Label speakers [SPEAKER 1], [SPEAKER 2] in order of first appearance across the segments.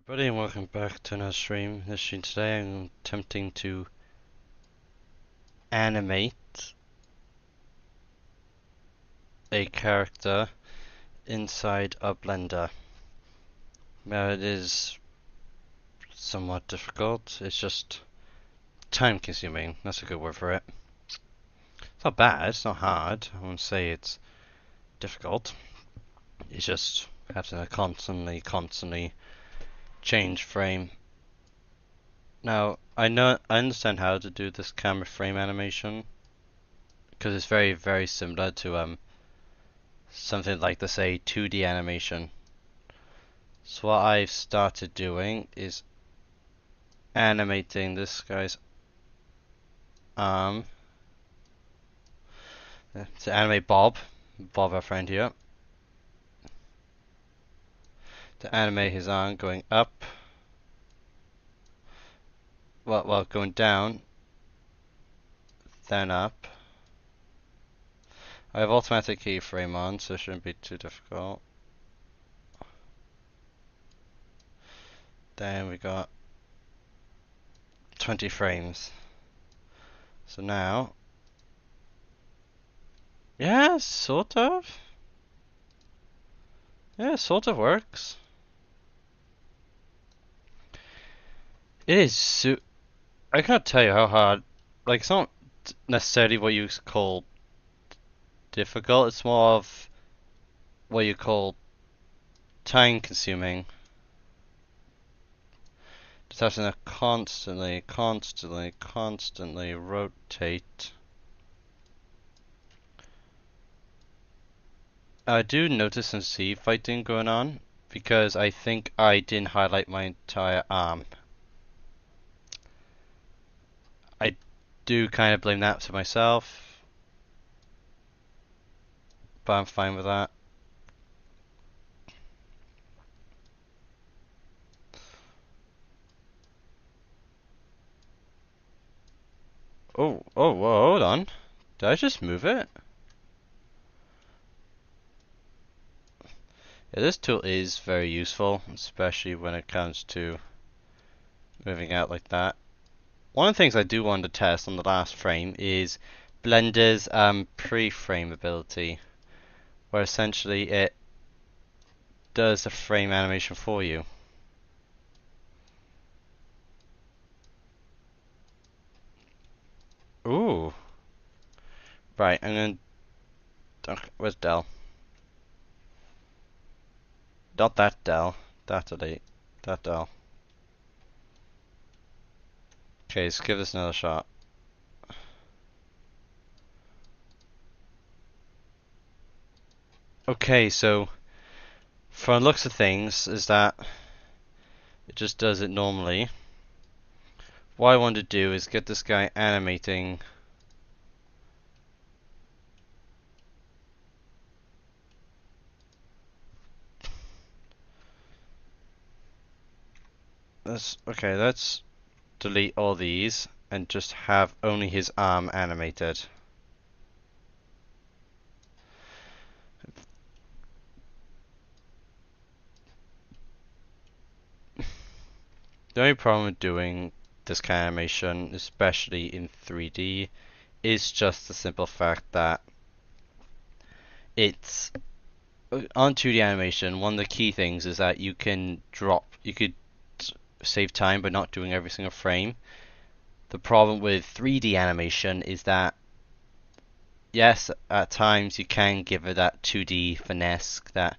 [SPEAKER 1] Everybody, and welcome back to another stream. This stream today, I'm attempting to animate a character inside a blender. Now, it is somewhat difficult. It's just time-consuming. That's a good word for it. It's not bad. It's not hard. I won't say it's difficult. It's just having to constantly change frame. Now, I understand how to do this camera frame animation because it's very similar to something like the say 2D animation. So what I've started doing is animating this guy's arm. To animate Bob our friend here. To animate his arm going up. Well, going down, then up. I have automatic keyframe on, so it shouldn't be too difficult. Then we got 20 frames. So now, yeah, sort of. Yeah, sort of works. It is I can't tell you how hard. Like, it's not necessarily what you call difficult. It's more of what you call time-consuming. Just having to constantly rotate. I do notice some sea fighting going on because I think I didn't highlight my entire arm. I do kind of blame that to myself, but I'm fine with that. Oh, whoa, hold on. Did I just move it? Yeah, this tool is very useful, especially when it comes to moving out like that. One of the things I do want to test on the last frame is Blender's pre-frame ability, where essentially it does the frame animation for you. Ooh. Right, I'm gonna... where's Dell? Not that Dell. That delete. That Dell. Okay, let's give this another shot. Okay, so from the looks of things is that it just does it normally. What I want to do is get this guy animating okay, let's delete all these and just have only his arm animated. The only problem with doing this kind of animation, especially in 3D, is just the simple fact that it's on 2D animation. One of the key things is that you could save time by not doing every single frame. The problem with 3D animation is that yes, at times you can give it that 2D finesse, that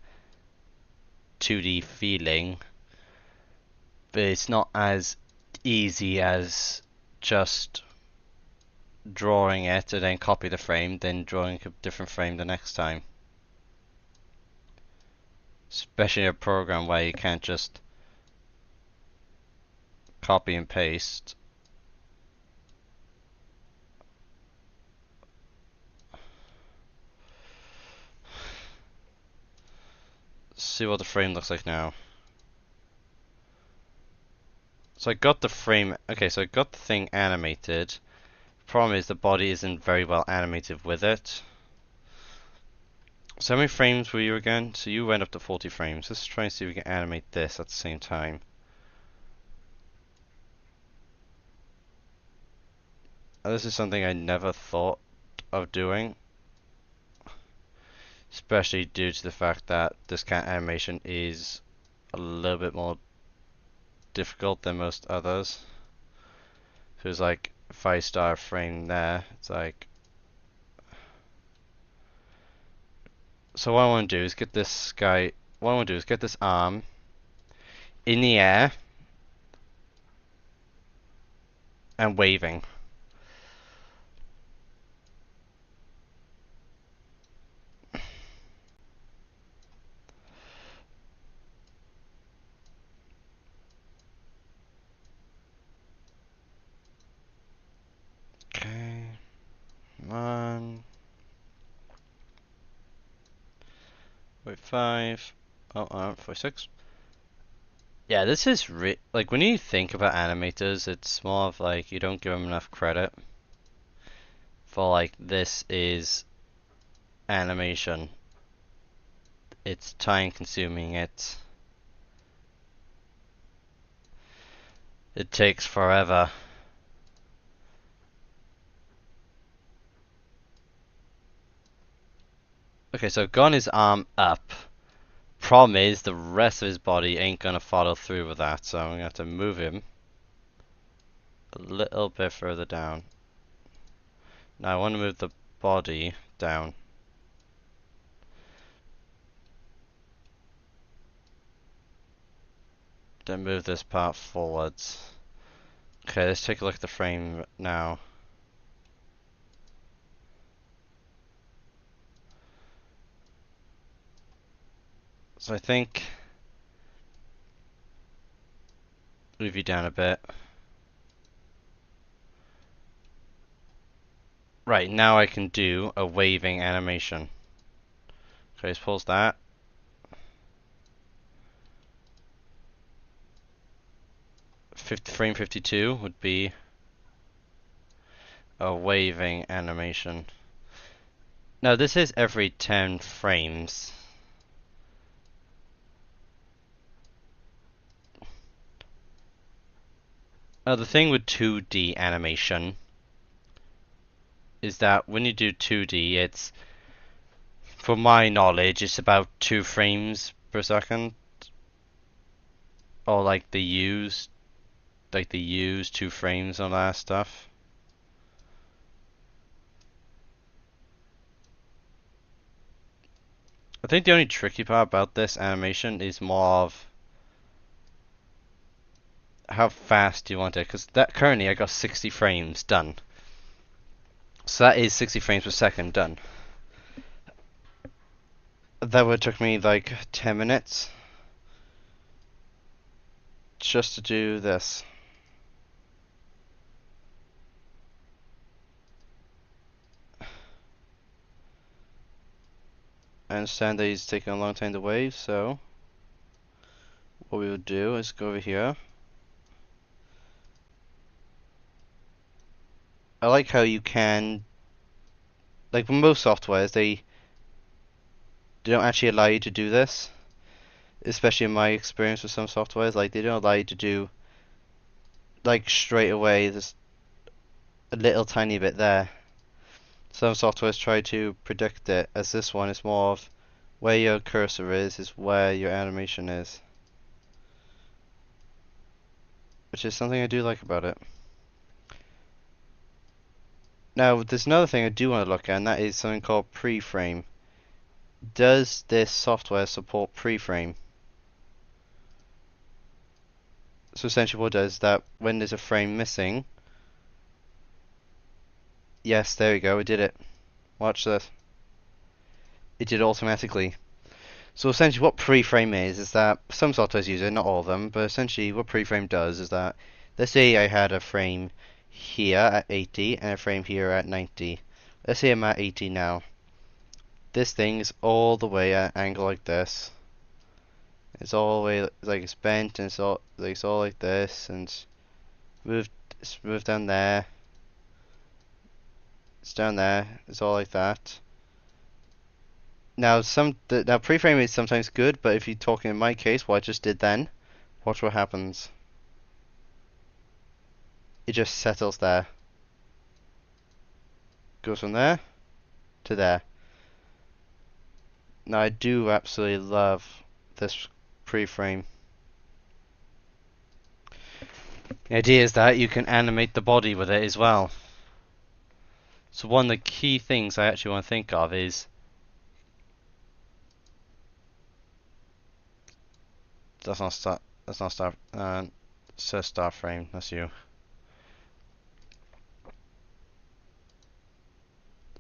[SPEAKER 1] 2D feeling, but it's not as easy as just drawing it and then copy the frame, then drawing a different frame the next time. Especially in a program where you can't just copy and paste. See what the frame looks like now. So I got the frame, okay, so I got the thing animated. Problem is the body isn't very well animated with it. So how many frames were you again? So you went up to 40 frames. Let's try and see if we can animate this at the same time. This is something I never thought of doing, especially due to the fact that this kind of animation is a little bit more difficult than most others. So it's like 5-star frame there. It's like, so what I want to do is get this guy. What I want to do is get this arm in the air and waving. Okay, 1.5. Oh, 46. Yeah, this is like when you think about animators, it's more of like you don't give them enough credit for like this is animation. It's time consuming. It takes forever. Okay, so I've got his arm up. Problem is the rest of his body ain't gonna follow through with that, so I'm gonna have to move him a little bit further down. Now I want to move the body down. Then move this part forwards. Okay, let's take a look at the frame now. So I think move you down a bit. Right, now I can do a waving animation. Okay, let's pause that. Frame 52 would be a waving animation. Now this is every 10 frames. Now the thing with 2D animation is that when you do 2D, it's, from my knowledge, it's about 2 frames per second. Or like they use 2 frames on that stuff. I think the only tricky part about this animation is more of how fast you want it, because that currently I got 60 frames done. So that is 60 frames per second done. That would took me like 10 minutes just to do this. I understand that he's taking a long time to wave, so what we would do is go over here. I like how you can, like with most softwares, they don't actually allow you to do this. Especially in my experience with some softwares, like they don't allow you to do like straight away there's a little tiny bit there. Some softwares try to predict it, as this one is more of where your cursor is where your animation is. Which is something I do like about it. Now, there's another thing I do want to look at, and that is something called pre-frame. Does this software support pre-frame? So essentially what it does is that when there's a frame missing, yes, there we go, it did it. Watch this. It did it automatically. So essentially what pre-frame is that some softwares use it, not all of them, but essentially what pre-frame does is that, let's say I had a frame here at 80 and a frame here at 90. Let's say I'm at 80 now. This thing is all the way at an angle like this. It's all the way like it's bent, and it's all like this, and it's moved down there. It's down there. It's all like that. Now now pre-frame is sometimes good, but if you're talking in my case, what I just did then, watch what happens. It just settles there. Goes from there to there. Now I do absolutely love this pre-frame. The idea is that you can animate the body with it as well. So one of the key things I actually want to think of is that's not start it says start frame, that's you.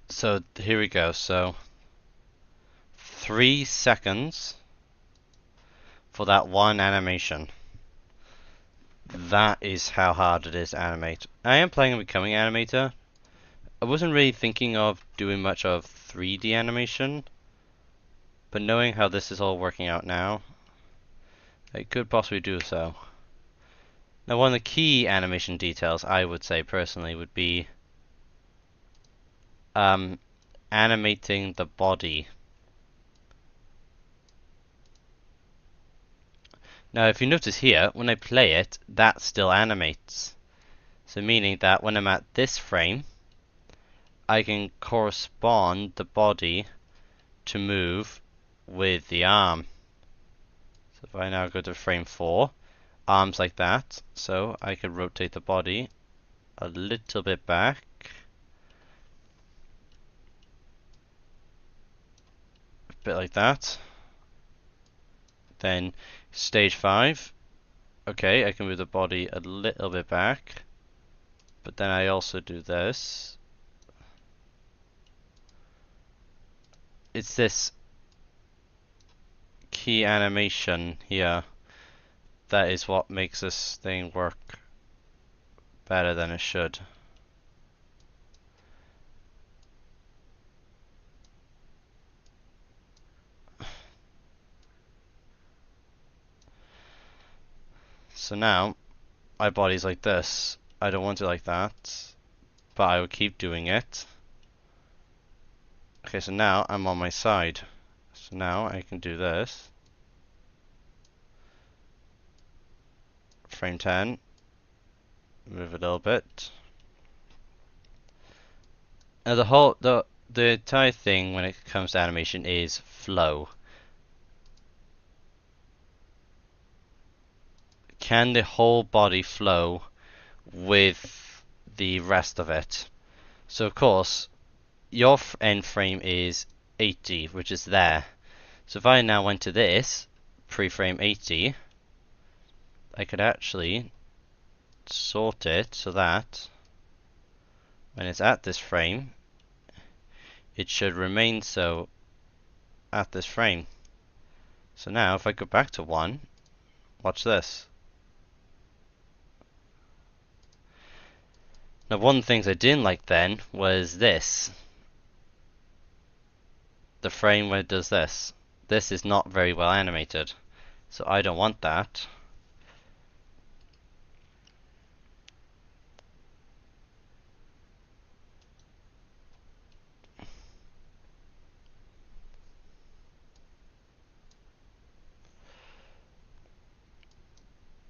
[SPEAKER 1] So here we go. So 3 seconds for that one animation. That is how hard it is to animate. I am planning on becoming an animator. I wasn't really thinking of doing much of 3D animation, but knowing how this is all working out now, I could possibly do so. Now one of the key animation details I would say personally would be animating the body. Now if you notice here, when I play it, that still animates. So meaning that when I'm at this frame, I can correspond the body to move with the arm. So if I now go to frame 4, arms like that, so I can rotate the body a little bit back. A bit like that. Then stage 5, okay, I can move the body a little bit back, but then I also do this. It's this key animation here that is what makes this thing work better than it should. So now my body's like this. I don't want it like that, but I will keep doing it. Okay, so now I'm on my side. So now I can do this. Frame 10. Move it a little bit. Now the entire thing when it comes to animation is flow. Can the whole body flow with the rest of it? So of course, your end frame is 80, which is there. So if I now went to this, pre-frame 80, I could actually sort it so that when it's at this frame, it should remain so at this frame. So now if I go back to 1, watch this. Now one of the things I didn't like then was this. The frame where it does this. This is not very well animated. So I don't want that.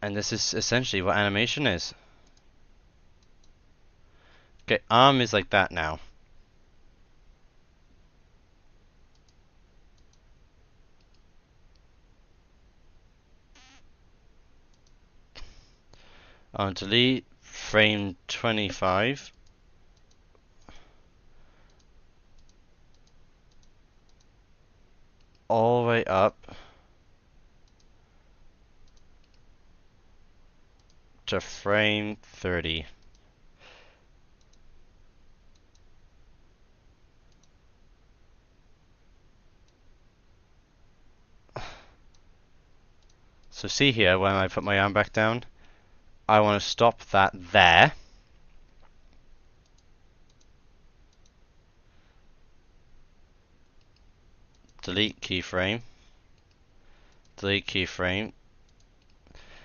[SPEAKER 1] And this is essentially what animation is. Okay, arm is like that now. On delete, frame 25. All the way up to frame 30. So see here, when I put my arm back down, I want to stop that there. Delete keyframe. Delete keyframe.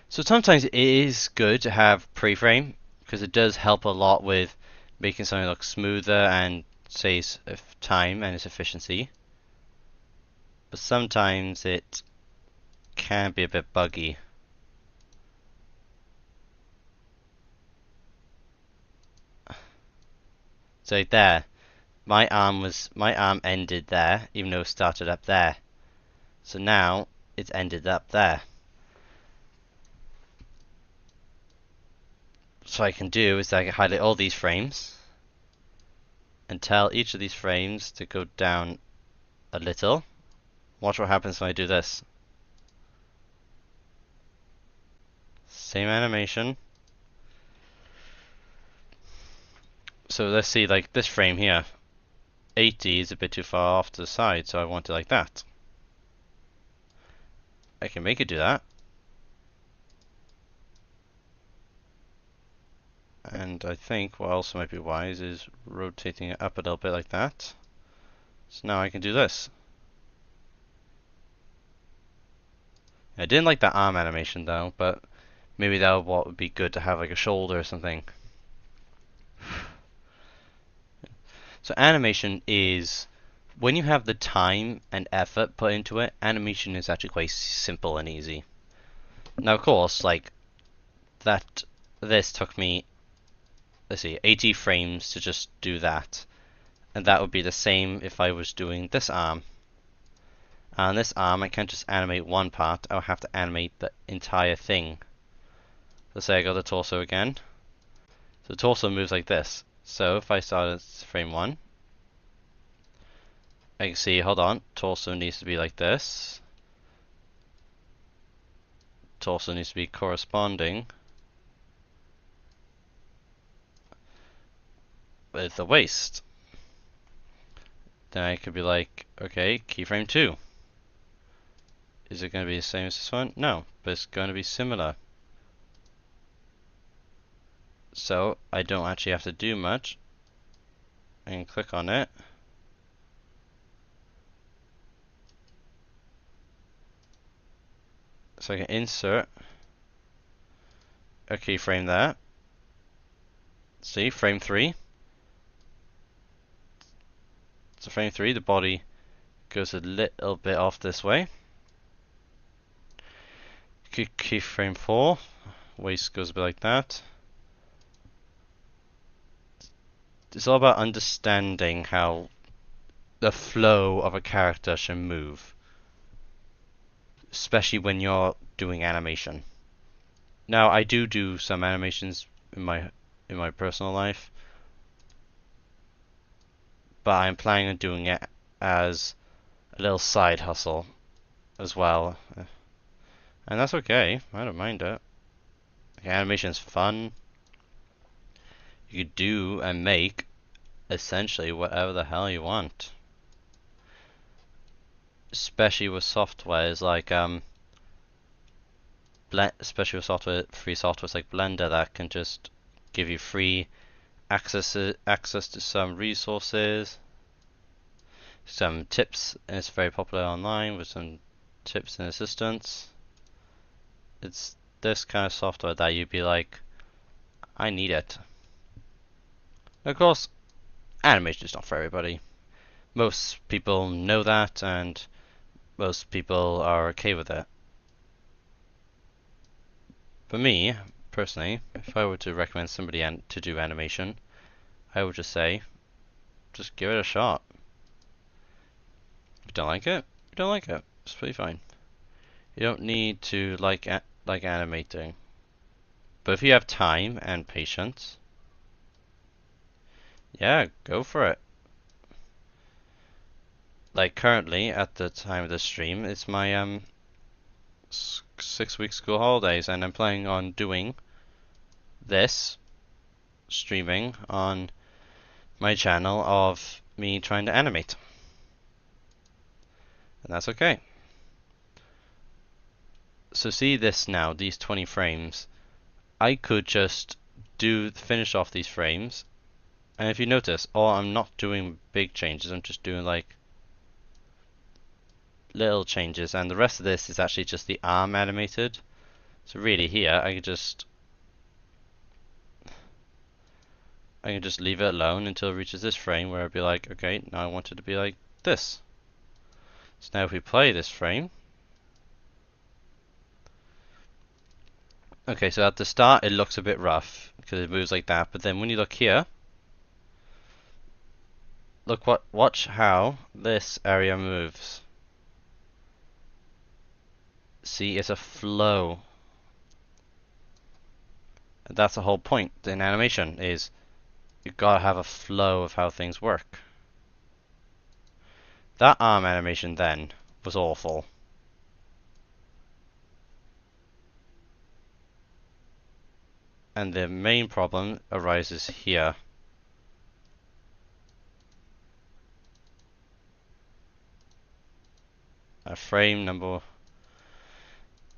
[SPEAKER 1] So sometimes it is good to have pre-frame, because it does help a lot with making something look smoother and saves time and its efficiency. But sometimes it can be a bit buggy. So there. my arm ended there, even though it started up there. So now it's ended up there. So what I can do is I can highlight all these frames and tell each of these frames to go down a little. Watch what happens when I do this. Same animation. So let's see, like this frame here, 80 is a bit too far off to the side, so I want it like that. I can make it do that. And I think what also might be wise is rotating it up a little bit like that. So now I can do this. I didn't like that arm animation though, but maybe that would be good to have like a shoulder or something. So animation is, when you have the time and effort put into it, animation is actually quite simple and easy. Now of course, like this took me, let's see, 80 frames to just do that. And that would be the same if I was doing this arm. And this arm, I can't just animate one part, I'll have to animate the entire thing. Let's say I got the torso again. So the torso moves like this. So if I start at frame 1, I can see, hold on, torso needs to be like this. Torso needs to be corresponding with the waist. Then I could be like, okay, keyframe 2. Is it going to be the same as this one? No, but it's going to be similar. So I don't actually have to do much. I can click on it. So I can insert a keyframe there. See, frame 3. So frame 3, the body goes a little bit off this way. Keyframe 4, waist goes a bit like that. It's all about understanding how the flow of a character should move, especially when you're doing animation. Now I do some animations in my personal life, but I'm planning on doing it as a little side hustle as well. And that's okay, I don't mind it. Animation's fun. You could do and make essentially whatever the hell you want. Especially with softwares like especially with free softwares like Blender that can just give you free access to some resources, some tips, and it's very popular online with some tips and assistance. It's this kind of software that you'd be like, I need it. Of course, animation is not for everybody. Most people know that, and most people are okay with it. For me, personally, if I were to recommend somebody to do animation, I would just say, just give it a shot. If you don't like it, you don't like it. It's pretty fine. You don't need to like animating. But if you have time and patience, yeah, go for it. Like currently, at the time of the stream, it's my 6-week school holidays, and I'm planning on doing this streaming on my channel of me trying to animate. And that's okay. So see this now, these 20 frames. I could just finish off these frames, and if you notice, I'm not doing big changes, I'm just doing like little changes, and the rest of this is actually just the arm animated. So really here I can just leave it alone until it reaches this frame where I'd be like, okay, now I want it to be like this. So now if we play this frame, okay, so at the start it looks a bit rough because it moves like that, but then when you look here, watch how this area moves. See, it's a flow. That's the whole point in animation, is you gotta have a flow of how things work. That arm animation then was awful. And the main problem arises here. A frame number.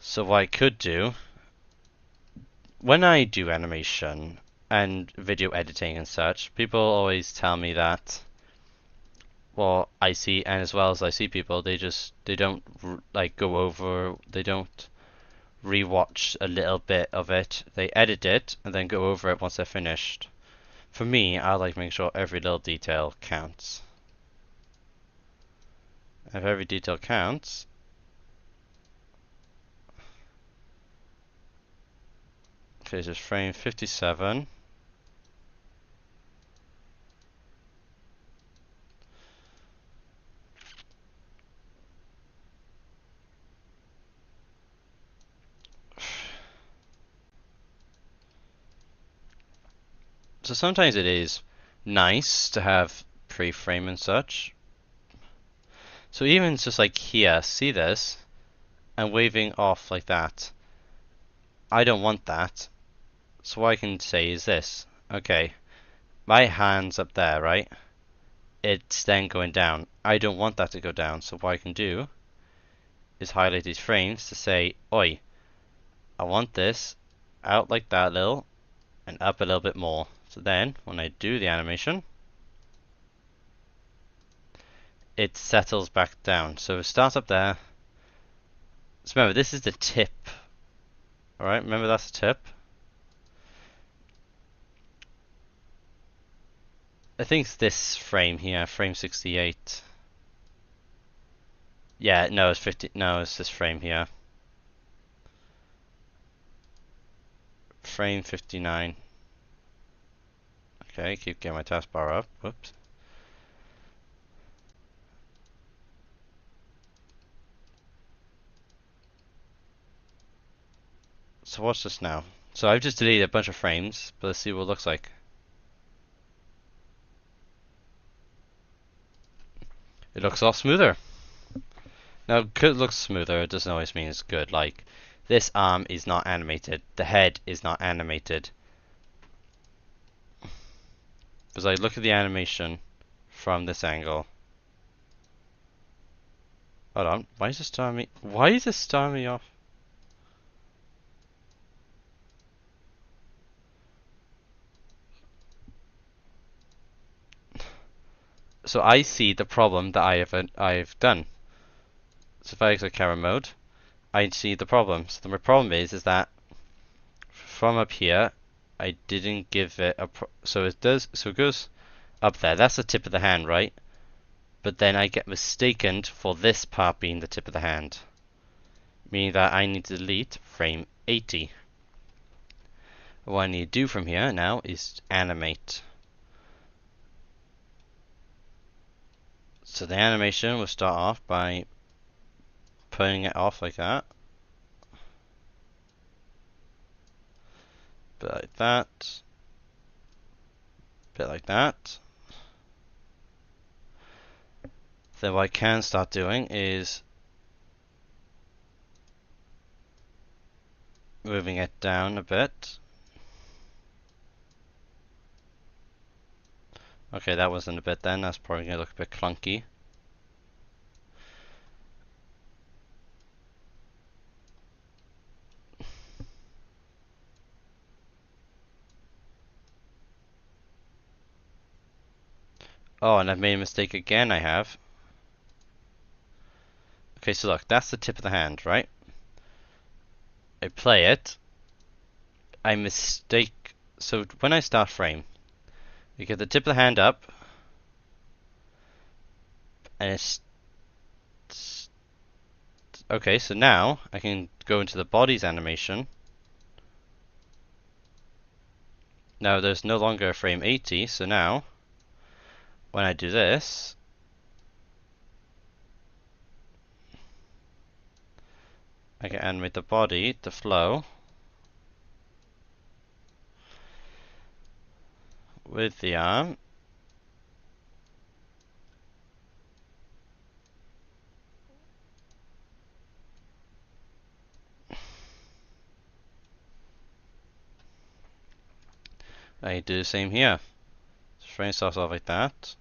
[SPEAKER 1] So what I could do, when I do animation and video editing and such, people always tell me that, well, I see, and as well as I see people, they don't like go over, they don't rewatch a little bit of it. They edit it and then go over it once they're finished. For me, I like making sure every little detail counts. If every detail counts, okay, this is frame 57. So sometimes it is nice to have pre-frame and such. So even just like here, see this? I'm waving off like that. I don't want that. So what I can say is this. Okay, my hand's up there, right? It's then going down. I don't want that to go down. So what I can do is highlight these frames to say, oi, I want this out like that a little and up a little bit more. So then, when I do the animation, it settles back down. So it starts up there. So remember, this is the tip. Alright, remember that's the tip. I think it's this frame here, frame 68. Yeah, no, it's 50. No, it's this frame here. Frame 59. Okay, keep getting my taskbar up. Whoops. So watch this now. So I've just deleted a bunch of frames, but let's see what it looks like. It looks a lot smoother. Now, it looks smoother, it doesn't always mean it's good. Like, this arm is not animated. The head is not animated. Because I look at the animation from this angle. Hold on, why is this starting me? Why is this starting me off? So I see the problem that I've done. So if I exit camera mode, I see the problem. So the problem is that from up here, I didn't give it a so it goes up there. That's the tip of the hand, right? But then I get mistaken for this part being the tip of the hand, meaning that I need to delete frame 80. What I need to do from here now is animate. So the animation will start off by putting it off like that. Bit like that. Bit like that. Then what I can start doing is moving it down a bit. Okay, that wasn't a bit then, that's probably going to look a bit clunky. Oh, and I've made a mistake again, I have. Okay, so look, that's the tip of the hand, right? I play it. I mistake. So when I start frame, you get the tip of the hand up, and it's okay. So now I can go into the body's animation. Now there's no longer a frame 80, so now when I do this, I can animate the body, the flow, with the arm. I do the same here. Frame starts off like that.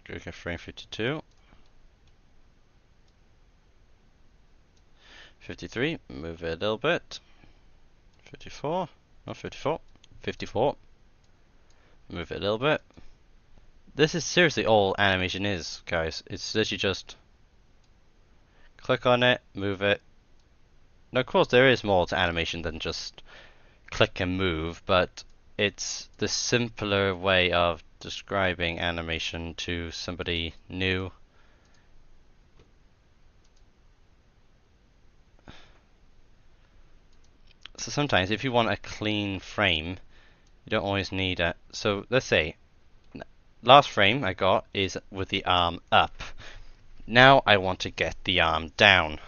[SPEAKER 1] Go to frame 52. 53, move it a little bit. 54, no 54, 54. Move it a little bit. This is seriously all animation is, guys. It's literally just click on it, move it. Now, of course, there is more to animation than just click and move, but it's the simpler way of describing animation to somebody new. So sometimes if you want a clean frame, you don't always need it. So let's say last frame I got is with the arm up. Now I want to get the arm down.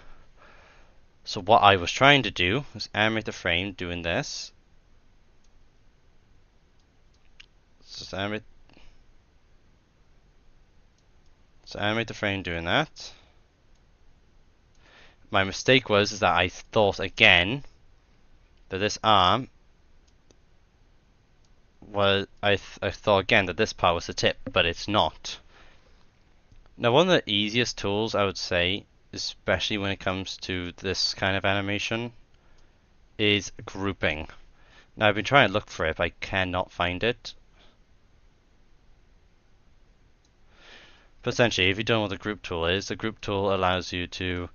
[SPEAKER 1] So what I was trying to do was animate the frame doing this. So animate the frame doing that. My mistake was that I thought again that this arm was I thought again that this part was the tip, but it's not. Now, one of the easiest tools I would say, especially when it comes to this kind of animation, is grouping. Now, I've been trying to look for it, but I cannot find it. But essentially, if you don't know what the group tool is, the group tool allows you to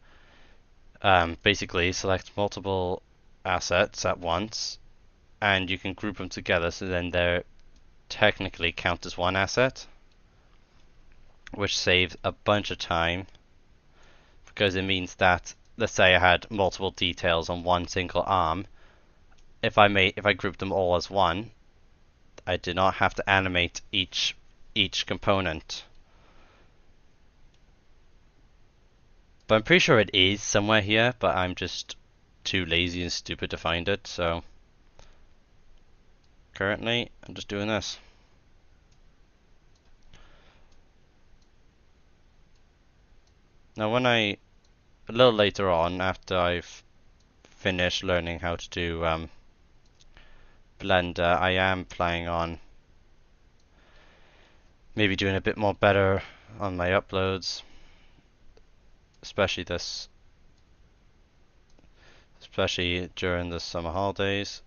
[SPEAKER 1] basically select multiple assets at once, and you can group them together so then they're technically count as one asset, which saves a bunch of time because it means that, let's say I had multiple details on one single arm. If I grouped them all as one, I did not have to animate each component. But I'm pretty sure it is somewhere here, but I'm just too lazy and stupid to find it, so currently I'm just doing this. Now a little later on, after I've finished learning how to do Blender, I am planning on maybe doing a bit more better on my uploads, especially during the summer holidays.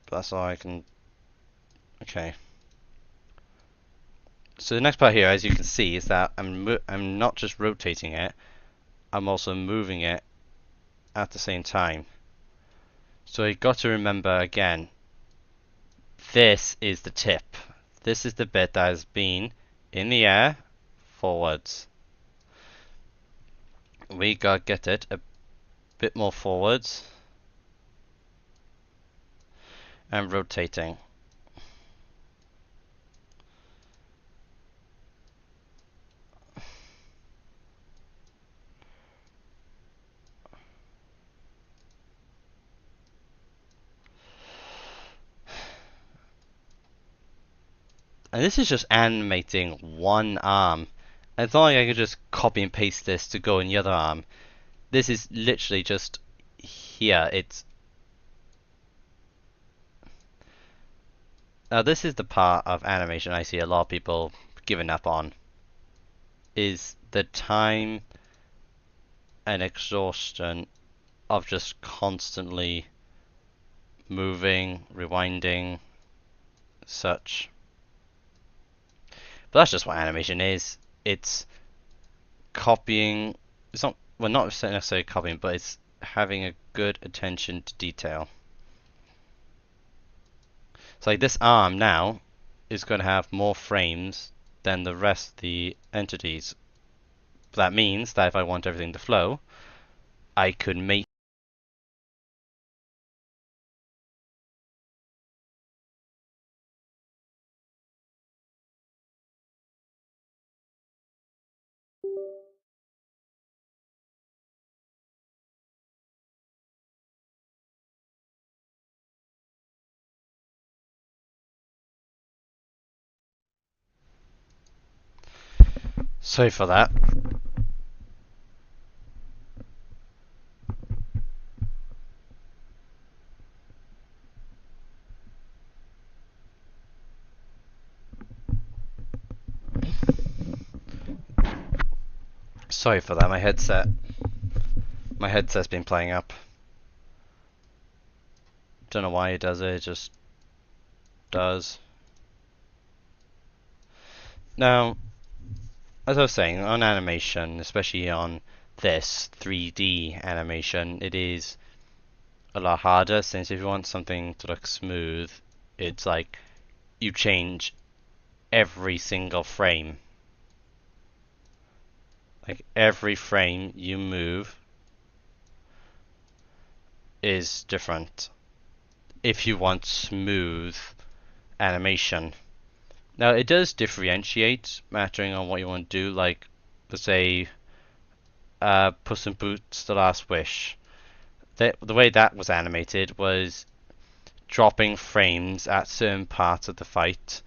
[SPEAKER 1] But that's all I can. Okay. So the next part here, as you can see, is that I'm not just rotating it, I'm also moving it at the same time. So you got to remember again, this is the tip. This is the bit that has been in the air forwards. We gotta get it a bit more forwards and rotating. And this is just animating one arm. And it's not like I could just copy and paste this to go in the other arm. This is literally just here. Now this is the part of animation I see a lot of people giving up on, is the time and exhaustion of just constantly moving, rewinding, such. But that's just what animation is. It's copying. It's not. Well, not necessarily copying, but it's having a good attention to detail. So like this arm now is going to have more frames than the rest of the entities. That means that if I want everything to flow, I could make Sorry for that. Sorry for that, my headset's been playing up. Don't know why it does it just does. Now, as I was saying, on animation, especially on this 3D animation, it is a lot harder, since if you want something to look smooth, it's like you change every single frame. Like every frame you move is different if you want smooth animation. Now it does differentiate mattering on what you want to do, like let's say Puss in Boots: The Last Wish. The way that was animated was dropping frames at certain parts of the fight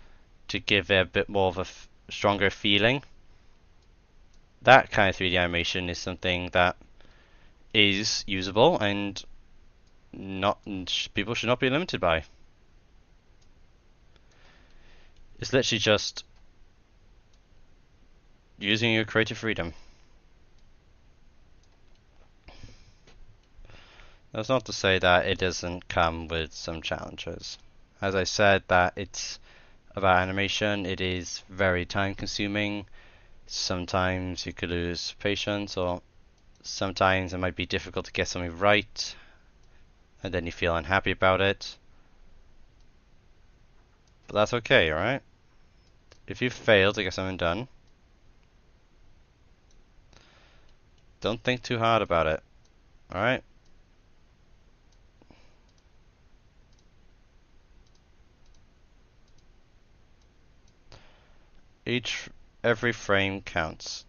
[SPEAKER 1] to give it a bit more of a stronger feeling. That kind of 3D animation is something that is usable and not people should not be limited by. It's literally just using your creative freedom. That's not to say that it doesn't come with some challenges. As I said, that it's about animation, it is very time consuming. Sometimes you could lose patience, or sometimes it might be difficult to get something right and then you feel unhappy about it. But that's okay, alright? If you fail to get something done, don't think too hard about it, alright? Every frame counts.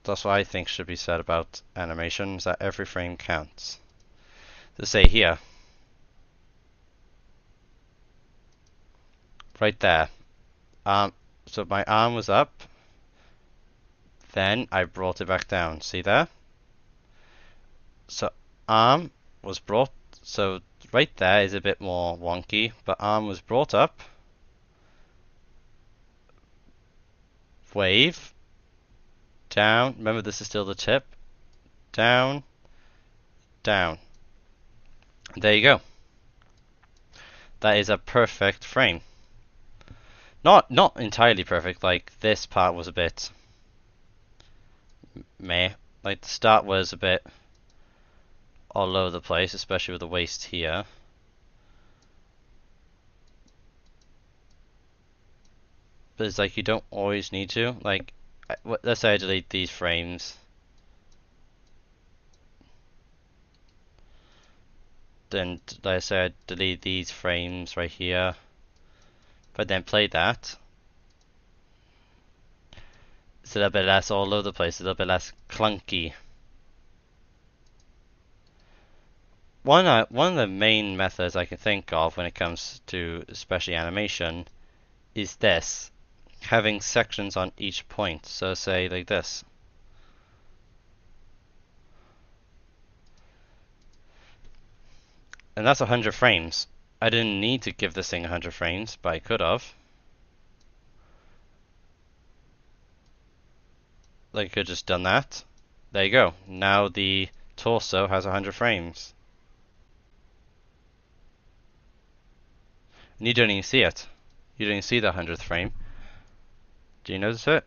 [SPEAKER 1] That's what I think should be said about animation, is that every frame counts. To say here, right there, so my arm was up, then I brought it back down. See there? So arm was brought, so right there is a bit more wonky, but arm was brought up, wave, down, remember this is still the tip, down, down. There you go. That is a perfect frame. Not entirely perfect, like this part was a bit meh. Like the start was a bit all over the place, especially with the waist here. But it's like you don't always need to. Like, let's say I delete these frames. Then, let's say I delete these frames right here. But then play that. It's a little bit less all over the place, a little bit less clunky. One of the main methods I can think of when it comes to especially animation is this, having sections on each point. So say like this. And that's 100 frames. I didn't need to give this thing 100 frames, but I could have. Like I could have just done that. There you go. Now the torso has 100 frames. And you don't even see it. You don't even see the 100th frame. Do you notice it?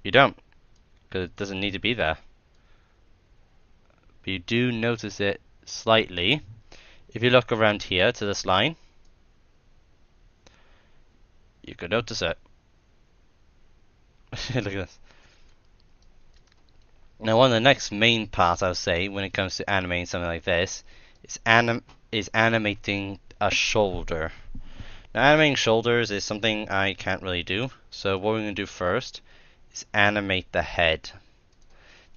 [SPEAKER 1] You don't, because it doesn't need to be there. But you do notice it slightly. If you look around here to this line, you can notice it. Look at this. Now, one of the next main parts I'll say when it comes to animating something like this is animating a shoulder. Now, animating shoulders is something I can't really do. So what we're going to do first is animate the head.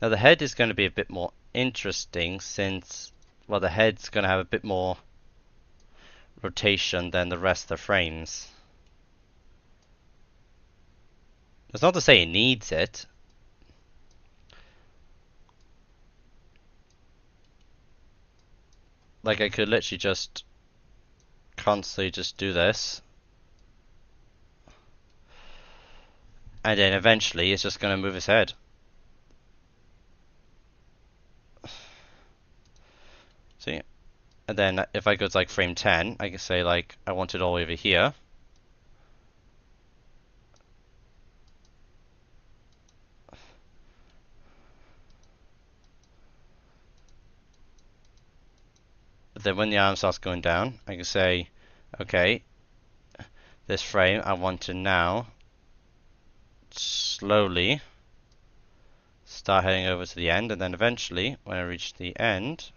[SPEAKER 1] Now, the head is going to be a bit more interesting since, well, the head's going to have a bit more rotation than the rest of the frames. That's not to say it needs it. Like, I could literally just constantly just do this. And then eventually it's just going to move its head. See? And then if I go to like frame 10, I can say like, I want it all over here. But then when the arm starts going down, I can say, okay, this frame, I want to now slowly start heading over to the end, and then eventually, when I reach the end,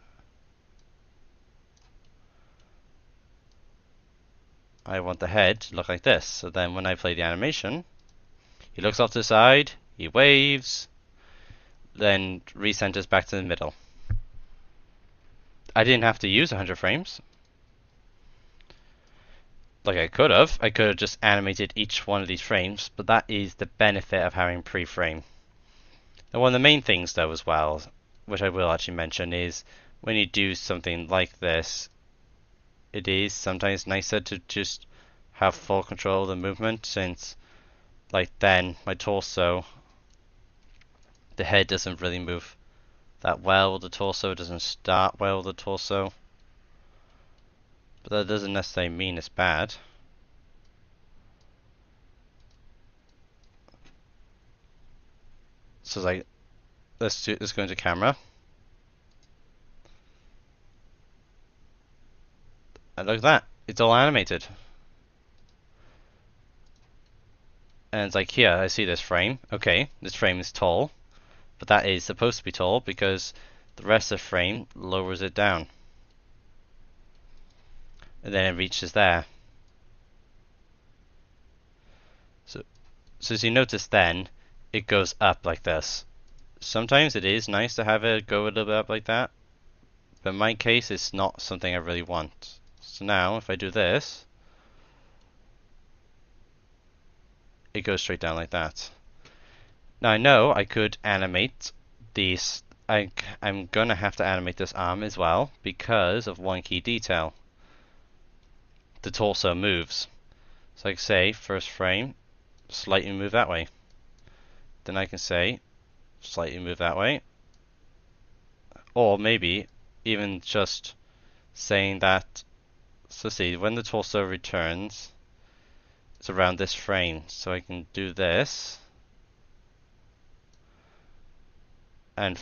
[SPEAKER 1] I want the head to look like this. So then when I play the animation, he looks off to the side, he waves, then recenters back to the middle. I didn't have to use 100 frames. Like I could have. I could have just animated each one of these frames, but that is the benefit of having pre-frame. And one of the main things though as well, which I will actually mention, is when you do something like this, it is sometimes nicer to just have full control of the movement, since like then my torso, the head doesn't really move that well with the torso, it doesn't start well with the torso. But that doesn't necessarily mean it's bad. So like, let's go into camera. And look at that, it's all animated. And it's like here, I see this frame. Okay, this frame is tall, but that is supposed to be tall because the rest of the frame lowers it down. And then it reaches there. So as you notice then, it goes up like this. Sometimes it is nice to have it go a little bit up like that, but in my case it's not something I really want. So now if I do this, it goes straight down like that. Now I know I could animate these. I'm gonna have to animate this arm as well because of one key detail. The torso moves. So I can say first frame, slightly move that way. Then I can say slightly move that way. Or maybe even just saying that, so see, when the torso returns, it's around this frame. So I can do this. And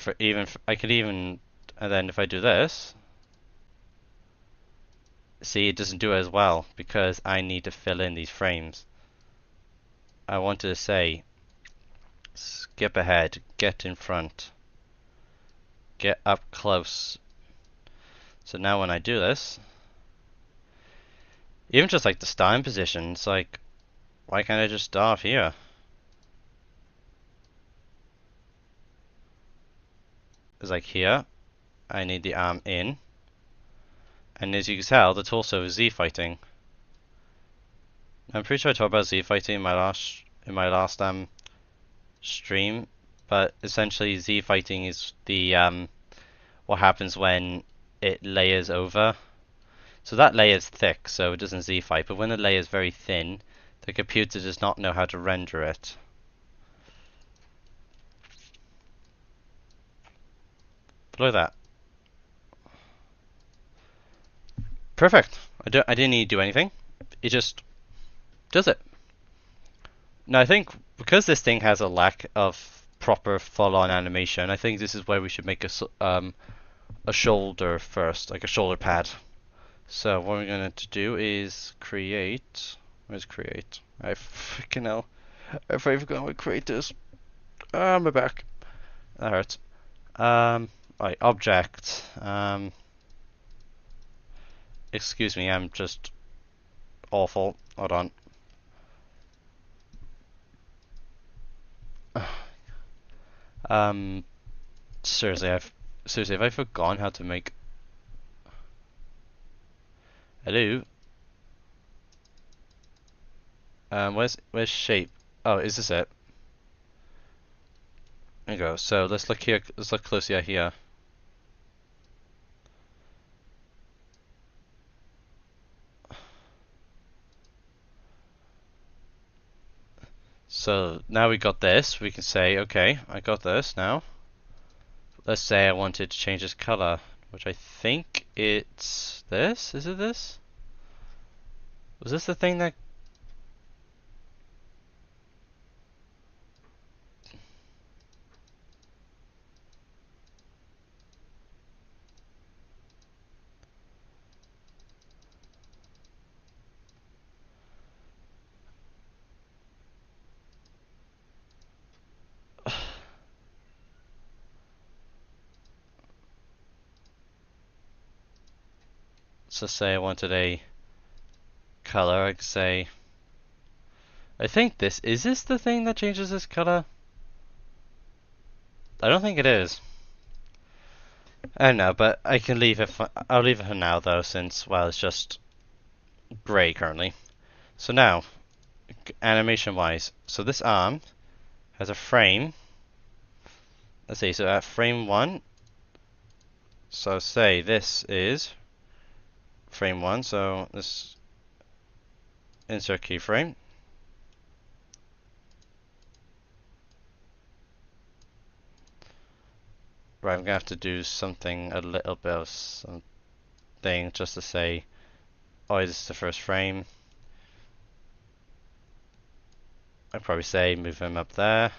[SPEAKER 1] I could even, and then if I do this, see, it doesn't do it as well because I need to fill in these frames. I wanted to say, skip ahead, get in front, get up close. So now when I do this, even just like the starting position, it's like, why can't I just start here? It's like here, I need the arm in, and as you can tell, the torso is Z fighting. I'm pretty sure I talked about Z fighting in my last stream, but essentially Z fighting is the what happens when it layers over. So that layer is thick, so it doesn't Z fight, but when the layer is very thin, the computer does not know how to render it. But look at that. Perfect. I didn't need to do anything. It just does it. Now I think because this thing has a lack of proper full-on animation, I think this is where we should make a shoulder first, like a shoulder pad. So what we're going to do is create. Where's create? I freaking hell. I forgot what create is. Ah, my back. That hurts. Right, object. Excuse me, I'm just awful. Hold on. Seriously, have I forgotten how to make. Hello. Where's shape? Oh, is this it? There you go. So let's look here. Let's look closely at here. So now we got this. We can say, okay, I got this now. Let's say I wanted to change its color, which I think it's this. Is it this? Was this the thing that? So say I wanted a color. I could say. I think this is this the thing that changes this color? I don't think it is. I don't know, but I can leave it. I'll leave it for now though, since well, it's just grey currently. So now, animation-wise, so this arm has a frame. Let's see. So at frame 1, so say this is frame 1. So this insert keyframe. Right, I'm gonna have to do something a little bit of something just to say, oh, this is the first frame. I'd probably say move him up there.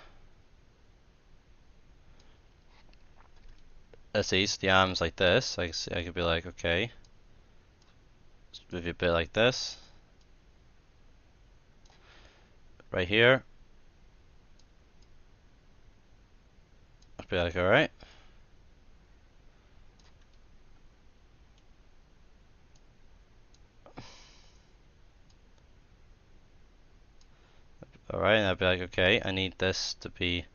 [SPEAKER 1] Let's see, so the arm's like this. I could be like, okay, let's move it a bit like this. Right here. I'd be like, alright. Alright, and I'd be like, okay, I need this to be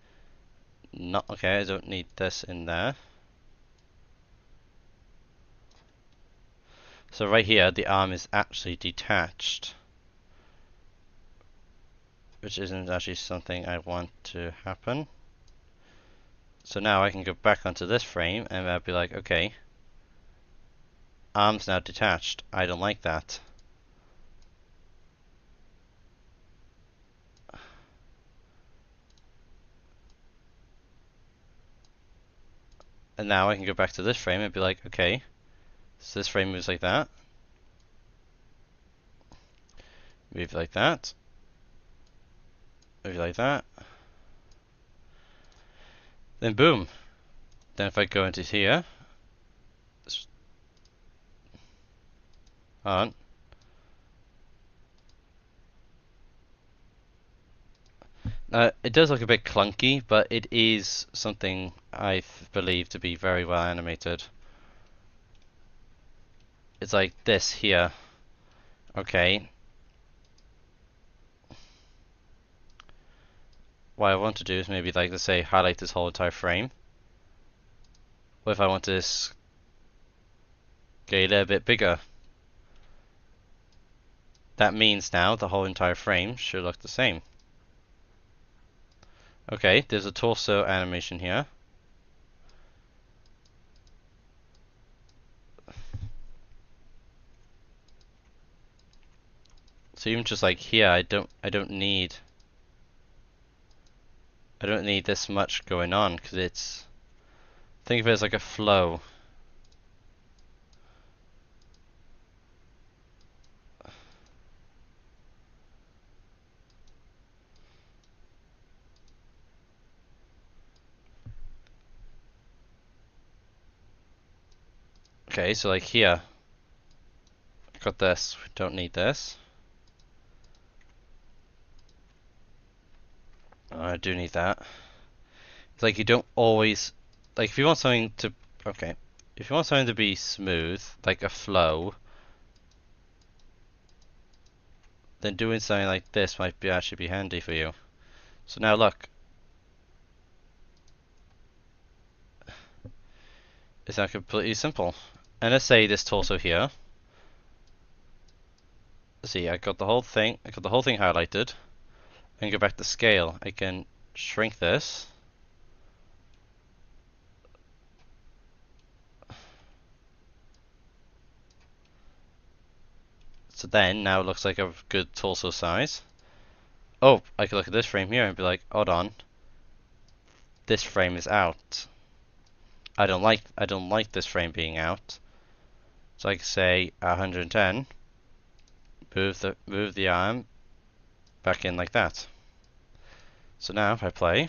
[SPEAKER 1] not okay, I don't need this in there. So right here, the arm is actually detached, which isn't actually something I want to happen. So now I can go back onto this frame and I'd be like, okay, arm's now detached. I don't like that. And now I can go back to this frame and be like, okay, so this frame moves like that. Move like that. Move like that. Then boom. Then if I go into here, on. It does look a bit clunky, but it is something I believe to be very well animated. It's like this here. Okay. What I want to do is maybe like, let's say, highlight this whole entire frame. What if I want this get a little bit bigger? That means now the whole entire frame should look the same. Okay, there's a torso animation here. So even just like here, I don't need this much going on because it's, think of it as like a flow. Okay, so like here, got this, we don't need this. I do need that. It's like you don't always, like if you want something to, okay, if you want something to be smooth, like a flow, then doing something like this might be actually be handy for you. So now look, it's now completely simple. And let's say this torso here. Let's see, I got the whole thing highlighted. And go back to scale. I can shrink this. So then, now it looks like a good torso size. Oh, I could look at this frame here and be like, hold on, this frame is out. I don't like this frame being out. So I can say 110. Move the arm back in like that. So now if I play,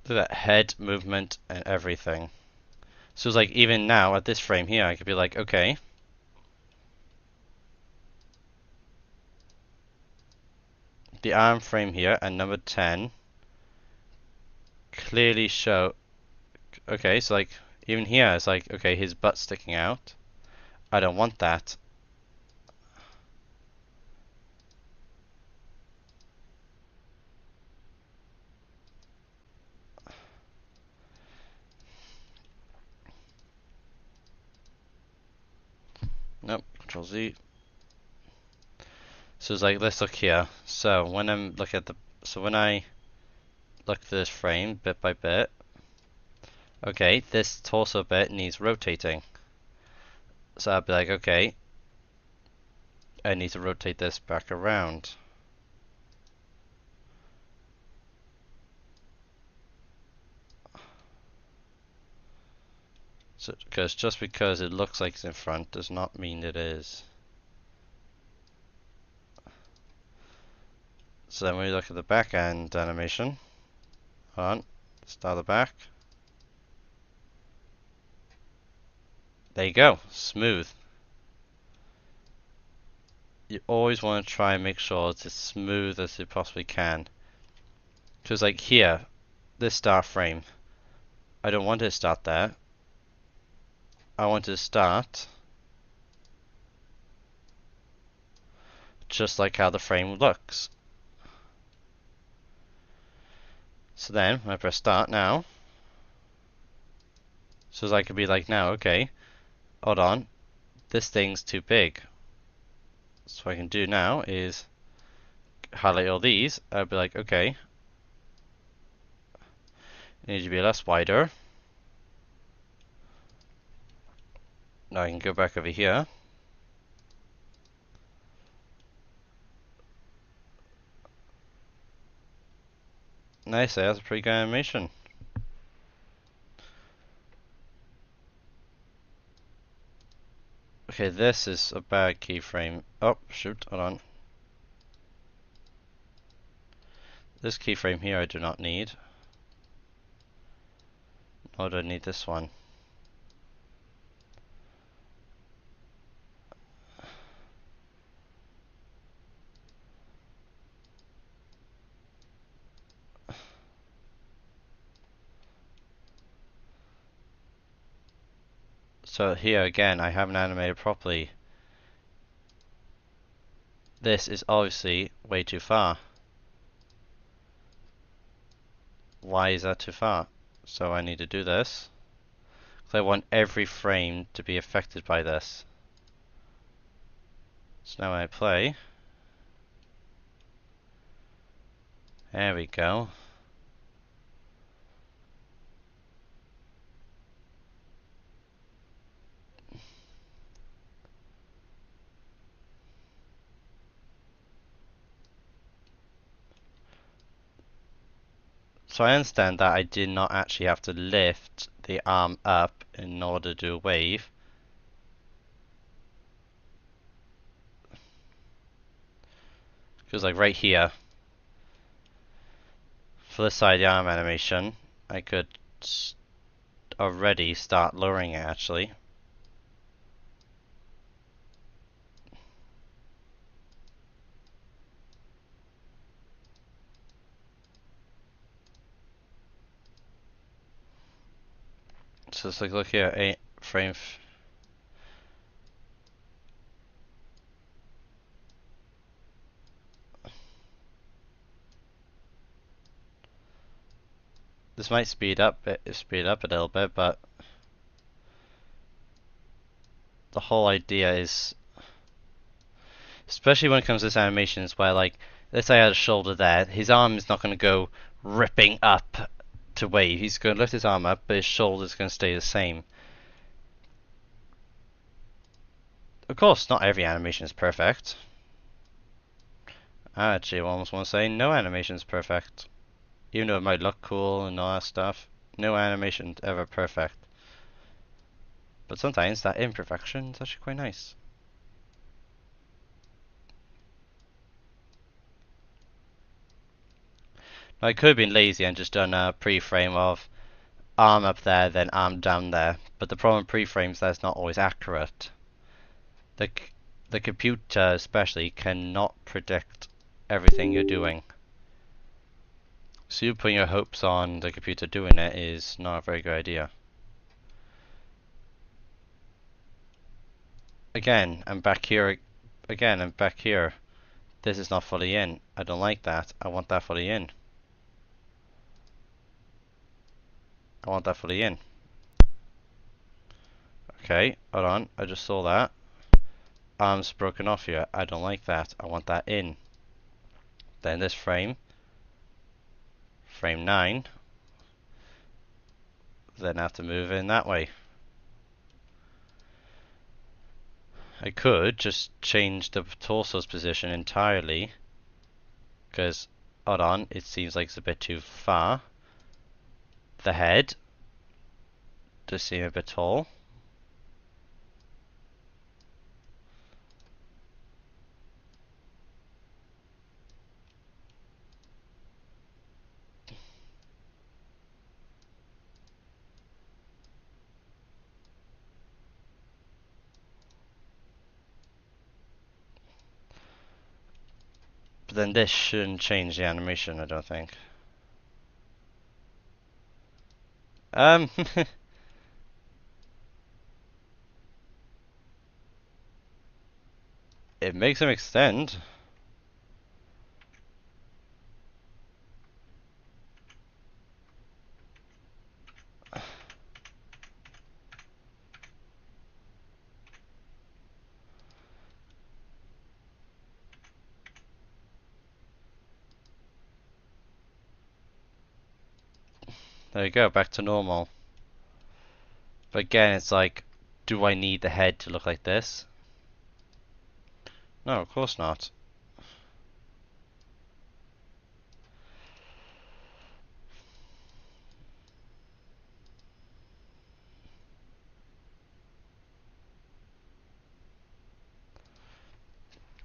[SPEAKER 1] look at that head movement and everything. So it's like even now at this frame here, I could be like, okay, the arm frame here and number 10 clearly show. Okay, so like even here it's like, okay, his butt's sticking out. I don't want that. Nope, Control Z. So it's like, let's look here. So when I'm looking at when I look at this frame bit by bit, okay, this torso bit needs rotating. So I'd be like, okay, I need to rotate this back around. So, just because it looks like it's in front does not mean it is. So then when we look at the back end animation, hold on, start the back. There you go, smooth. You always want to try and make sure it's as smooth as you possibly can. Because like here, this start frame, I don't want it to start there. I want it to start just like how the frame looks. So then, when I press start now, so I could be like now, okay, hold on, this thing's too big. So what I can do now is highlight all these. I'd be like, okay, it needs to be less wider. Now I can go back over here. Nice, that's a pretty good animation. Okay, this is a bad keyframe. Oh, shoot, hold on. This keyframe here I do not need. Nor do I need this one. So here again, I haven't animated properly. This is obviously way too far. Why is that too far? So I need to do this. So I want every frame to be affected by this. So now when I play, there we go. So I understand that I did not actually have to lift the arm up in order to do a wave. Because like right here, for this side of the arm animation, I could already start lowering it actually. So it's like, look here, 8 frame. This might speed up a little bit, but the whole idea is, especially when it comes to this animations where like, let's say I had a shoulder there, his arm is not going to go ripping up to wave. He's going to lift his arm up, but his shoulder's going to stay the same. Of course, not every animation is perfect. I actually almost want to say no animation is perfect. Even though it might look cool and all that stuff, no animation is ever perfect. But sometimes that imperfection is actually quite nice. I could have been lazy and just done a pre-frame of arm up there, then arm down there. But the problem with pre-frames, that's not always accurate. The computer especially cannot predict everything you're doing. So you putting your hopes on the computer doing it is not a very good idea. Again, I'm back here. Again, I'm back here. This is not fully in. I don't like that. I want that fully in. I want that fully in. Okay, hold on. I just saw that. Arms broken off here. I don't like that. I want that in. Then this frame. Frame 9. Then I have to move in that way. I could just change the torso's position entirely. Because, hold on, it seems like it's a bit too far. The head does seem a bit tall. But then this shouldn't change the animation, I don't think. It makes him extend. There you go, back to normal. But again, it's like, do I need the head to look like this? No, of course not.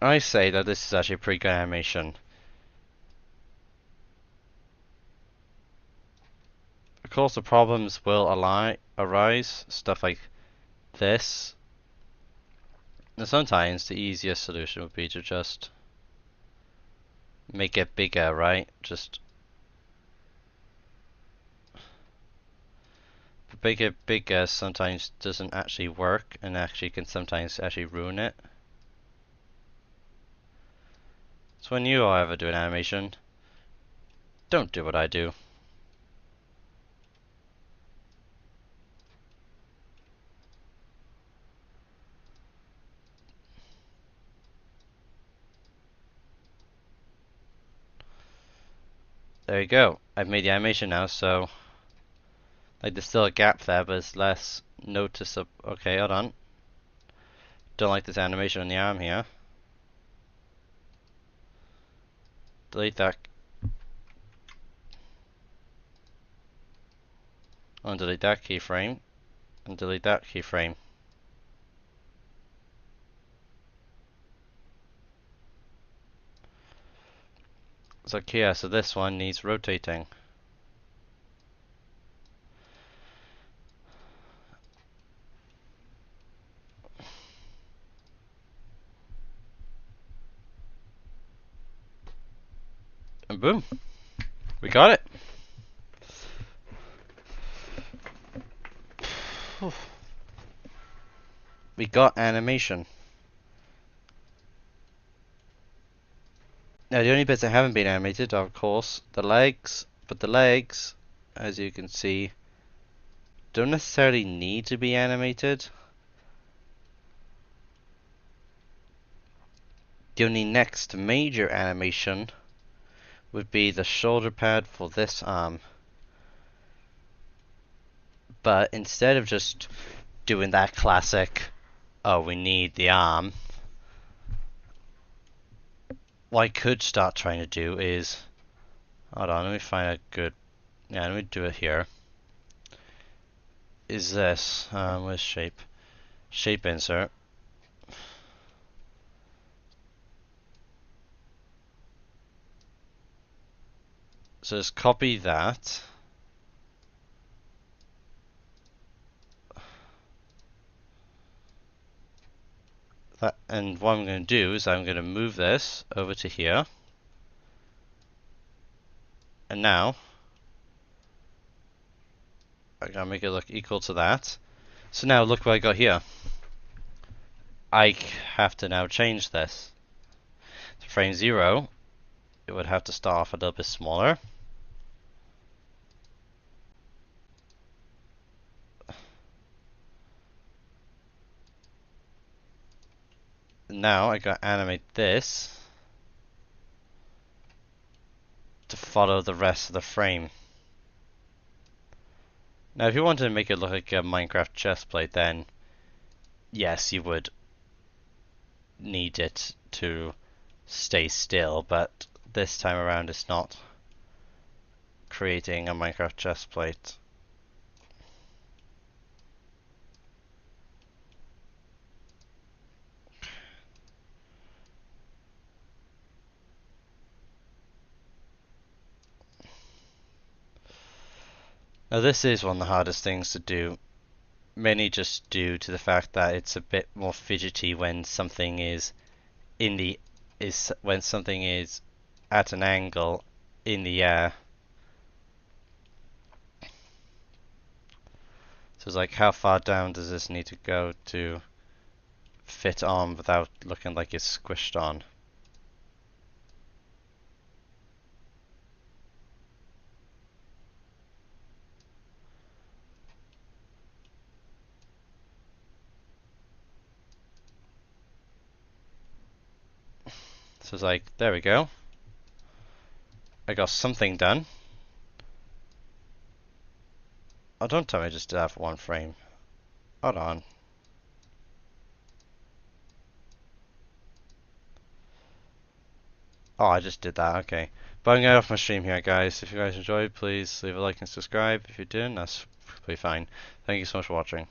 [SPEAKER 1] I say that this is actually a pretty good animation. Of course, the problems will arise, stuff like this. And sometimes the easiest solution would be to just make it bigger, right? Just make it bigger sometimes doesn't actually work and actually can sometimes actually ruin it. So when you ever do an animation, don't do what I do. There you go. I've made the animation now, so like there's still a gap there, but it's less noticeable. Okay, hold on. Don't like this animation on the arm here. Delete that. And delete that keyframe. And delete that keyframe. So yeah, so this one needs rotating. And boom, we got it. We got animation. Now the only bits that haven't been animated are of course the legs, but the legs, as you can see, don't necessarily need to be animated. The only next major animation would be the shoulder pad for this arm. But instead of just doing that classic, oh, we need the arm, what I could start trying to do is, hold on, let me find a good, yeah, let me do it here. Is this, where's shape? Shape insert. So just copy that. And what I'm going to do is I'm going to move this over to here. And now, I'm going to make it look equal to that. So now look what I got here. I have to now change this. To frame 0, it would have to start off a little bit smaller. Now I got to animate this to follow the rest of the frame. Now if you wanted to make it look like a Minecraft chest plate, then yes, you would need it to stay still, but this time around it's not creating a Minecraft chest plate. Now this is one of the hardest things to do, mainly just due to the fact that it's a bit more fidgety when something is when something is at an angle in the air. So it's like, how far down does this need to go to fit on without looking like it's squished on? So it's like, there we go. I got something done. Oh, don't tell me I just did that for one frame. Hold on. Oh, I just did that, okay. But I'm going to get off my stream here, guys. If you guys enjoyed, please leave a like and subscribe. If you didn't, that's completely fine. Thank you so much for watching.